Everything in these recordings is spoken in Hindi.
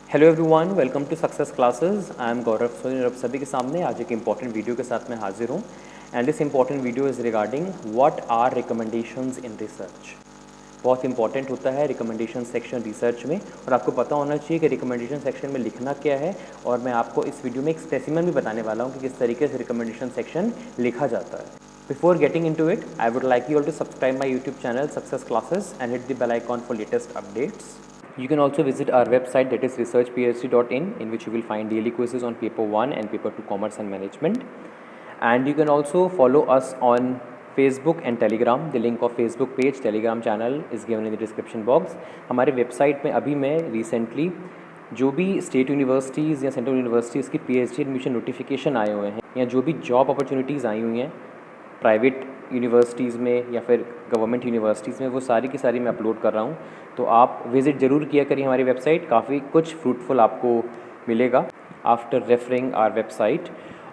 Hello everyone, welcome to success classes. I am Gaurav Soni. आप सभी के सामने आज एक इंपॉर्टेंट वीडियो के साथ मैं हाजिर हूँ and this important video is regarding what are recommendations in research. बहुत इंपॉर्टेंट होता है रिकमेंडेशन सेक्शन रिसर्च में, और आपको पता होना चाहिए कि रिकमेंडेशन सेक्शन में लिखना क्या है। और मैं आपको इस वीडियो में एक स्पेसिमन भी बताने वाला हूँ कि किस तरीके से रिकमेंडेशन सेक्शन लिखा जाता है। Before getting into it, I would like you all to subscribe my YouTube channel Success Classes and hit the bell icon for latest updates. You can also visit our website, that is researchphd.in, in which you will find daily quizzes on paper 1 and paper 2 commerce and management. And you can also follow us on Facebook and Telegram. The link of Facebook page, Telegram channel is given in the description box. हमारे वेबसाइट में अभी मैं रिसेंटली जो भी स्टेट यूनिवर्सिटीज़ या सेंट्रल यूनिवर्सिटीज़ की PhD एडमिशन नोटिफिकेशन आए हुए हैं या जो भी जॉब अपॉर्चुनिटीज़ आई हुई हैं प्राइवेट यूनिवर्सिटीज़ में या फिर गवर्नमेंट यूनिवर्सिटीज़ में, वो सारी की सारी मैं अपलोड कर रहा हूँ। तो आप विज़िट ज़रूर किया करिए हमारी वेबसाइट, काफ़ी कुछ फ्रूटफुल आपको मिलेगा आफ्टर रेफरिंग आवर वेबसाइट।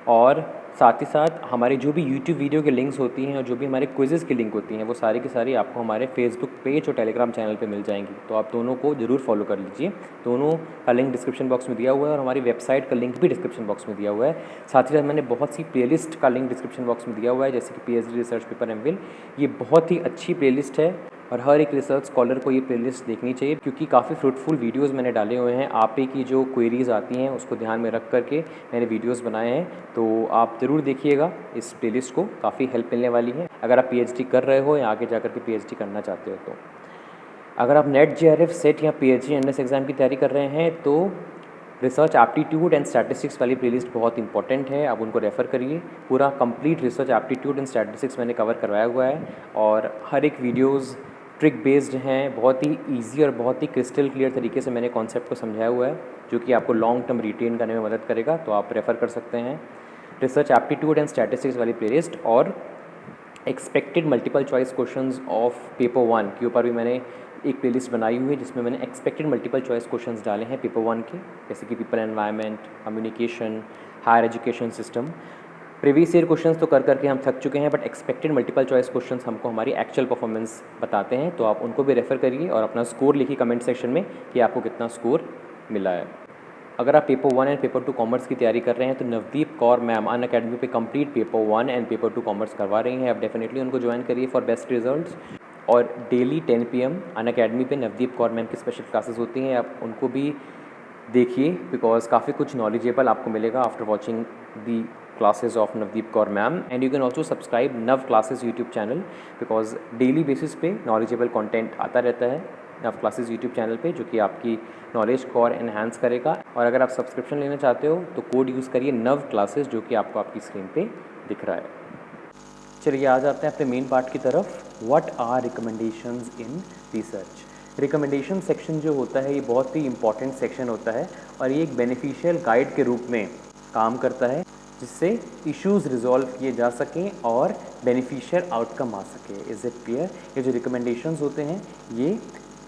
और साथ ही साथ हमारे जो भी यूट्यूब वीडियो के लिंक्स होती हैं और जो भी हमारे क्विज़ेज़ की लिंक होती हैं वो सारी की सारी आपको हमारे फेसबुक पेज और टेलीग्राम चैनल पे मिल जाएंगी। तो आप दोनों को ज़रूर फॉलो कर लीजिए। दोनों का लिंक डिस्क्रिप्शन बॉक्स में दिया हुआ है और हमारी वेबसाइट का लिंक भी डिस्क्रिप्शन बॉक्स में दिया हुआ है। साथ ही साथ मैंने बहुत सी प्लेलिस्ट का लिंक डिस्क्रिप्शन बॉक्स में दिया हुआ है, जैसे कि PhD रिसर्च पेपर एमफिल। ये बहुत ही अच्छी प्लेलिस्ट है और हर एक रिसर्च स्कॉलर को ये प्लेलिस्ट देखनी चाहिए, क्योंकि काफ़ी फ्रूटफुल वीडियोस मैंने डाले हुए हैं। आप ही की जो क्वेरीज़ आती हैं उसको ध्यान में रख करके मैंने वीडियोस बनाए हैं, तो आप ज़रूर देखिएगा इस प्लेलिस्ट को, काफ़ी हेल्प मिलने वाली है अगर आप PhD कर रहे हो या आगे जाकर के PhD करना चाहते हो। तो अगर आप नेट JRF सेट या PhD NS एग्ज़ाम की तैयारी कर रहे हैं तो रिसर्च एप्टीट्यूड एंड स्टैटिस्टिक्स वाली प्लेलिस्ट बहुत इंपॉर्टेंट है, आप उनको रेफ़र करिए। पूरा complete research aptitude and statistics मैंने कवर करवाया हुआ है और हर एक वीडियोज़ ट्रिक बेस्ड हैं, बहुत ही ईजी और बहुत ही क्रिस्टल क्लियर तरीके से मैंने कॉन्सेप्ट को समझाया हुआ है, जो कि आपको लॉन्ग टर्म रिटेन करने में मदद करेगा। तो आप रेफ़र कर सकते हैं रिसर्च एप्टीट्यूड एंड स्टैटिस्टिक्स वाली प्लेलिस्ट। और expected multiple choice questions of paper 1 के ऊपर भी मैंने एक प्लेलिस्ट बनाई हुई है, जिसमें मैंने एक्सपेक्टेड मल्टीपल चॉइस क्वेश्चंस डाले हैं पेपर 1 के, जैसे कि people environment, communication, higher education system. Previous year questions तो कर करके हम थक चुके हैं, but expected multiple choice questions हमको हमारी एक्चुअल परफॉर्मेंस बताते हैं। तो आप उनको भी रेफ़र करिए और अपना स्कोर लिखिए कमेंट सेक्शन में कि आपको कितना स्कोर मिला है। अगर आप पेपर 1 एंड पेपर 2 कॉमर्स की तैयारी कर रहे हैं तो नवदीप कौर मैम अनअकैडमी पे complete paper 1 and paper 2 commerce करवा रही हैं। आप डेफिनेटली उनको ज्वाइन करिए फॉर बेस्ट रिजल्ट्स। और डेली 10 PM अनअकैडमी पे नवदीप कौर मैम की स्पेशल क्लासेस होती हैं, आप उनको भी देखिए, बिकॉज काफ़ी कुछ नॉलेजेबल आपको मिलेगा after watching the classes of Navdeep Kaur ma'am. And you can also subscribe Nav classes YouTube channel, because daily basis पे नॉलेजेबल कंटेंट आता रहता है नव क्लासेस यूट्यूब चैनल पे, जो कि आपकी नॉलेज को और एनहांस करेगा। और अगर आप सब्सक्रिप्शन लेना चाहते हो तो कोड यूज़ करिए नव क्लासेस, जो कि आपको आपकी स्क्रीन पे दिख रहा है। चलिए आ जाते हैं अपने मेन पार्ट की तरफ। What are recommendations in research. Recommendation section जो होता है ये बहुत ही इंपॉर्टेंट सेक्शन होता है और ये एक बेनिफिशियल गाइड के रूप में काम करता है, जिससे इश्यूज़ रिजॉल्व किए जा सकें और बेनिफिशियल आउटकम आ सके। Is it clear? ये जो रिकमेंडेशंस होते हैं ये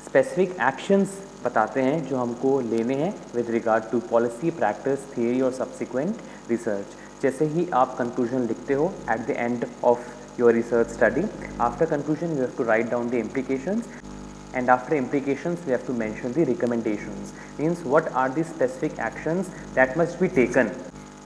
स्पेसिफिक एक्शंस बताते हैं जो हमको लेने हैं with regard to policy, practice, theory और सब्सिक्वेंट रिसर्च। जैसे ही आप कंक्लूजन लिखते हो at the end of your research study, after conclusion you have to write down the implications, and after implications we have to mention the recommendations. Means what are the specific actions that must be taken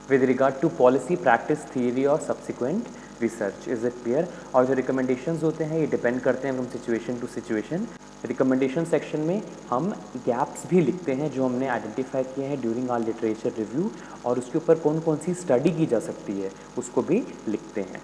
with regard to policy, practice, theory और subsequent research. Is it clear? और जो recommendations होते हैं ये depend करते हैं from situation to situation. Recommendation section में हम गैप्स भी लिखते हैं जो हमने आइडेंटिफाई किए हैं ड्यूरिंग आवर लिटरेचर रिव्यू, और उसके ऊपर कौन कौन सी स्टडी की जा सकती है उसको भी लिखते हैं।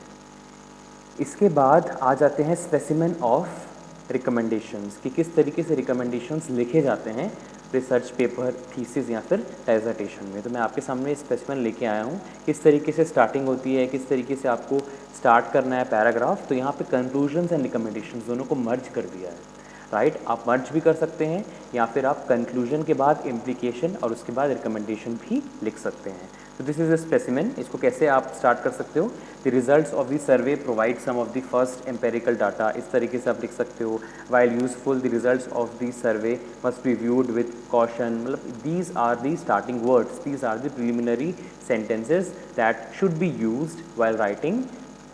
इसके बाद आ जाते हैं स्पेसिमेन ऑफ रिकमेंडेशंस, कि किस तरीके से रिकमेंडेशंस लिखे जाते हैं रिसर्च पेपर, थीसिस या फिर डिसर्टेशन में। तो मैं आपके सामने स्पेसिमेन लेके आया हूँ, किस तरीके से स्टार्टिंग होती है, किस तरीके से आपको स्टार्ट करना है पैराग्राफ। तो यहाँ पे कंक्लूजन्स एंड रिकमेंडेशंस दोनों को मर्ज कर दिया है, राइट। आप मर्ज भी कर सकते हैं या फिर आप कंक्लूजन के बाद इम्प्लीकेशन और उसके बाद रिकमेंडेशन भी लिख सकते हैं। तो दिस इज़ अ स्पेसिमेन। इसको कैसे आप स्टार्ट कर सकते हो? The results of the survey provide some of the first empirical data, इस तरीके से आप लिख सकते हो। While useful the results of the survey must be viewed with caution. मतलब these are the starting words, these are the preliminary sentences that should be used while writing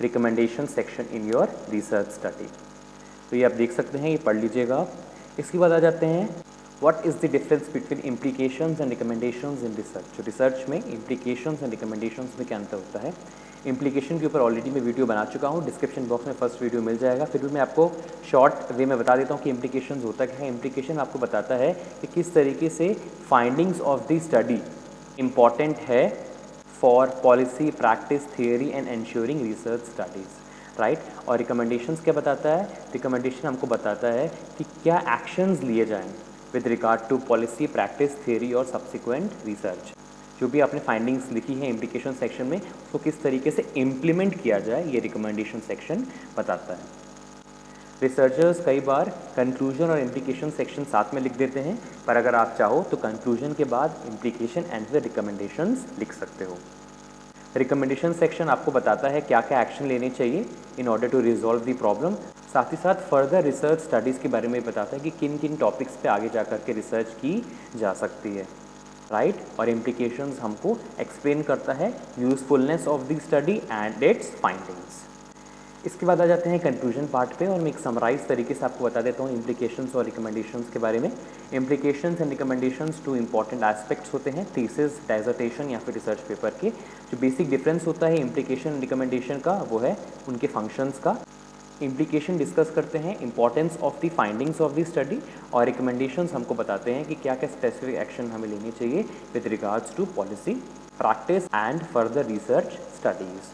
recommendation section in your research study. तो ये आप देख सकते हैं, ये पढ़ लीजिएगा आप। इसके बाद आ जाते हैं what is the difference between implications and recommendations in research. तो रिसर्च में इम्प्लीकेशंस एंड रिकमेंडेशंस में क्या अंतर होता है। इम्प्लीकेशन के ऊपर ऑलरेडी मैं वीडियो बना चुका हूँ, डिस्क्रिप्शन बॉक्स में फर्स्ट वीडियो मिल जाएगा। फिर भी मैं आपको शॉर्ट वे में बता देता हूँ कि इम्प्लीकेशंस होता क्या है। इम्प्लीकेशन आपको बताता है कि किस तरीके से findings of the study important है for policy, practice, theory and ensuring research studies, right. और रिकमेंडेशंस क्या बताता है। रिकमेंडेशन हमको बताता है कि क्या एक्शंस लिए जाएं with regard to policy, practice, theory और सब्सिक्वेंट रिसर्च। जो भी आपने फाइंडिंग्स लिखी हैं इम्प्लीकेशन सेक्शन में, उसको किस तरीके से इम्प्लीमेंट किया जाए, ये रिकमेंडेशन सेक्शन बताता है। रिसर्चर्स कई बार कंक्लूजन और इम्प्लीकेशन सेक्शन साथ में लिख देते हैं, पर अगर आप चाहो तो कंक्लूजन के बाद इम्प्लीकेशन एंड फिर रिकमेंडेशंस लिख सकते हो। रिकमेंडेशन सेक्शन आपको बताता है क्या क्या एक्शन लेने चाहिए in order to resolve the problem. साथ ही साथ फर्दर रिसर्च स्टडीज़ के बारे में बताता है कि किन किन टॉपिक्स पे आगे जा कर के रिसर्च की जा सकती है, राइट। और इम्प्लीकेशंस हमको एक्सप्लेन करता है usefulness of the study and it's findings. इसके बाद आ जाते हैं कंक्लूजन पार्ट पे, और मैं एक समराइज तरीके से आपको बता देता हूँ इम्प्लीकेशंस और रिकमेंडेशंस के बारे में। Implications and recommendations two important aspects होते हैं थीसिस, डिसर्टेशन या फिर रिसर्च पेपर के। जो बेसिक डिफरेंस होता है इम्प्लीकेशन रिकमेंडेशन का, वो है उनके फंक्शंस का। इम्प्लीकेशन डिस्कस करते हैं importance of the findings of the study, और रिकमेंडेशंस हमको बताते हैं कि क्या क्या स्पेसिफिक एक्शन हमें लेने चाहिए with regards to policy, practice and further research studies.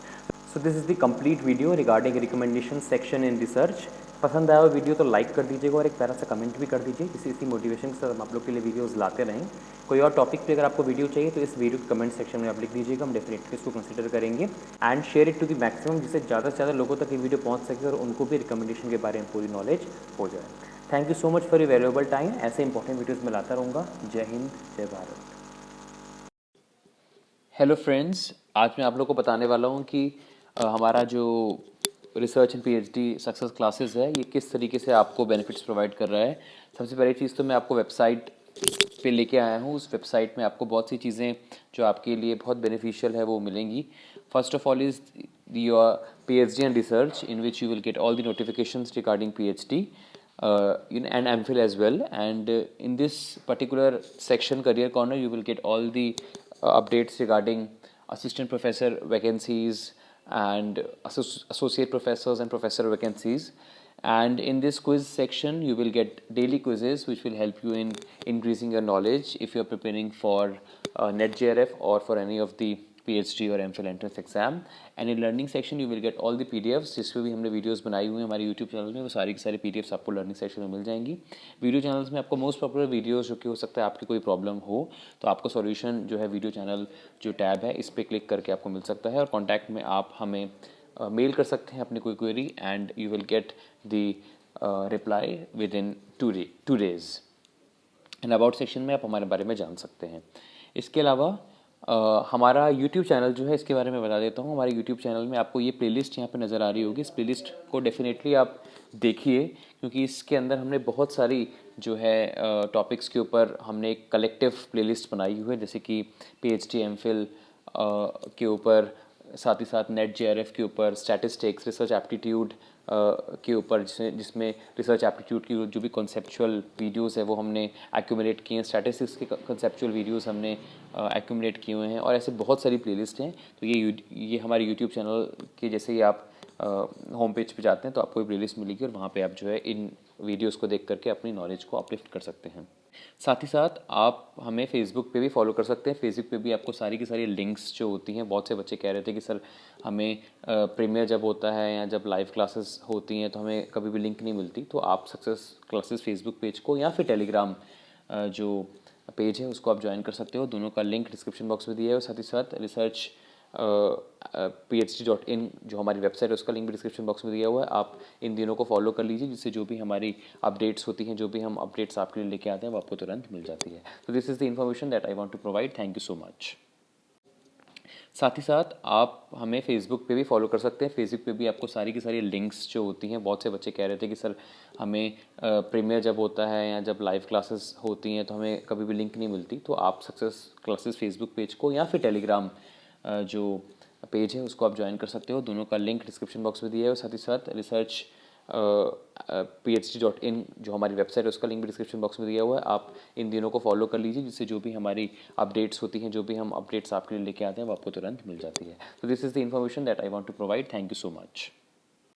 So this is the complete video regarding recommendation section in research. पसंद आया हो वीडियो तो लाइक कर दीजिएगा और एक प्यारा सा कमेंट भी कर दीजिए, इसी मोटिवेशन के साथ हम आप लोग के लिए वीडियोस लाते रहें। कोई और टॉपिक पे अगर आपको वीडियो चाहिए तो इस वीडियो के कमेंट सेक्शन में आप लिख दीजिएगा, हम डेफिनेटली इसको कंसिडर करेंगे and share it to the maximum, जिससे ज़्यादा से ज़्यादा लोगों तक ये वीडियो पहुँच सके और उनको भी रिकमेंडेशन के बारे में पूरी नॉलेज हो जाए। Thank you so much for your valuable time. ऐसे इंपॉर्टेंट वीडियोज़ में लाता रहूँगा। जय हिंद, जय भारत। हेलो फ्रेंड्स, आज मैं आप लोगों को बताने वाला हूँ कि हमारा जो research and PhD success classes है, ये किस तरीके से आपको बेनिफिट्स प्रोवाइड कर रहा है। सबसे पहली चीज़ तो मैं आपको वेबसाइट पे लेके आया हूँ। उस वेबसाइट में आपको बहुत सी चीज़ें जो आपके लिए बहुत बेनिफिशियल है वो मिलेंगी। First of all is your PhD and research, in which you will get all the notifications regarding PhD and MPhil as well. And in this particular section, Career Corner, you will get all the updates regarding assistant professor vacancies and associate professors and professor vacancies. And in this quiz section, you will get daily quizzes which will help you in increasing your knowledge if you are preparing for NetJRF or for any of the PhD और MPhil entrance exam. And in learning section you will get all the PDFs जिस पे भी हमने वीडियोस बनाई हुई हैं हमारे यूट्यूब चैनल में, वो सारी की सारी PDFs आपको लर्निंग सेक्शन में मिल जाएंगी। वीडियो चैनल्स में आपको मोस्ट पॉपुलर वीडियोस जो कि हो सकता है आपकी कोई प्रॉब्लम हो तो आपको सॉल्यूशन जो है वीडियो चैनल जो टैब है इस पर क्लिक करके आपको मिल सकता है, और कॉन्टैक्ट में आप हमें मेल कर सकते हैं अपनी कोई query and you will get the reply with in 2 days। And about section में आप हमारे बारे में जान सकते हैं। इसके अलावा हमारा यूट्यूब चैनल जो है, इसके बारे में बता देता हूँ। हमारे यूट्यूब चैनल में आपको ये प्लेलिस्ट यहाँ पे नज़र आ रही होगी। इस प्लेलिस्ट को डेफिनेटली आप देखिए, क्योंकि इसके अंदर हमने बहुत सारी जो है टॉपिक्स के ऊपर हमने एक कलेक्टिव प्लेलिस्ट बनाई हुई है, जैसे कि PhD MPhil के ऊपर, साथ ही साथ NetJRF के ऊपर, स्टैटिस्टिक्स, रिसर्च एप्टीट्यूड के ऊपर, जिसमें रिसर्च एप्टीट्यूड की जो भी कॉन्सेप्चुअल वीडियोस है वो हमने एक्यूमुलेट किए हैं, स्टैटिस्टिक्स के कॉन्सेप्चुअल वीडियोस हमने एक्यूमुलेट किए हुए हैं, और ऐसे बहुत सारी प्लेलिस्ट हैं। तो ये हमारे यूट्यूब चैनल के जैसे ही आप होम पेज पे जाते हैं तो आपको ये प्लेलिस्ट मिलेगी, और वहाँ पे आप जो है इन वीडियोस को देख करके अपनी नॉलेज को अपलिफ्ट कर सकते हैं। साथ ही साथ आप हमें फेसबुक पे भी फॉलो कर सकते हैं। फेसबुक पे भी आपको सारी की सारी लिंक्स जो होती हैं, बहुत से बच्चे कह रहे थे कि सर हमें प्रीमियर जब होता है या जब लाइव क्लासेस होती हैं तो हमें कभी भी लिंक नहीं मिलती, तो आप सक्सेस क्लासेस फेसबुक पेज को या फिर टेलीग्राम जो पेज है उसको आप ज्वाइन कर सकते हो। दोनों का लिंक डिस्क्रिप्शन बॉक्स में दिया है, और साथ ही साथ रिसर्च phd.in जो हमारी वेबसाइट है उसका लिंक भी डिस्क्रिप्शन बॉक्स में दिया हुआ है। आप इन दिनों को फॉलो कर लीजिए, जिससे जो भी हमारी अपडेट्स होती हैं, जो भी हम अपडेट्स आपके लिए लेके आते हैं वो आपको तुरंत मिल जाती है। तो this is the information that I want to provide. Thank you so much. साथ ही साथ आप हमें फेसबुक पे भी फॉलो कर सकते हैं। फेसबुक पे भी आपको सारी की सारी लिंक्स जो होती हैं, बहुत से बच्चे कह रहे थे कि सर हमें प्रीमियर जब होता है या जब लाइव क्लासेस होती हैं तो हमें कभी भी लिंक नहीं मिलती, तो आप सक्सेस क्लासेस फेसबुक पेज को या फिर टेलीग्राम जो पेज है उसको आप ज्वाइन कर सकते हो। दोनों का लिंक डिस्क्रिप्शन बॉक्स में दिया है, और साथ ही साथ रिसर्च phd.in जो हमारी वेबसाइट है उसका लिंक भी डिस्क्रिप्शन बॉक्स में दिया हुआ है। आप इन दिनों को फॉलो कर लीजिए, जिससे जो भी हमारी अपडेट्स होती हैं, जो भी हम अपडेट्स आपके लिए लेके आते हैं वो आपको तुरंत मिल जाती है। तो this is the information that I want to provide. Thank you so much.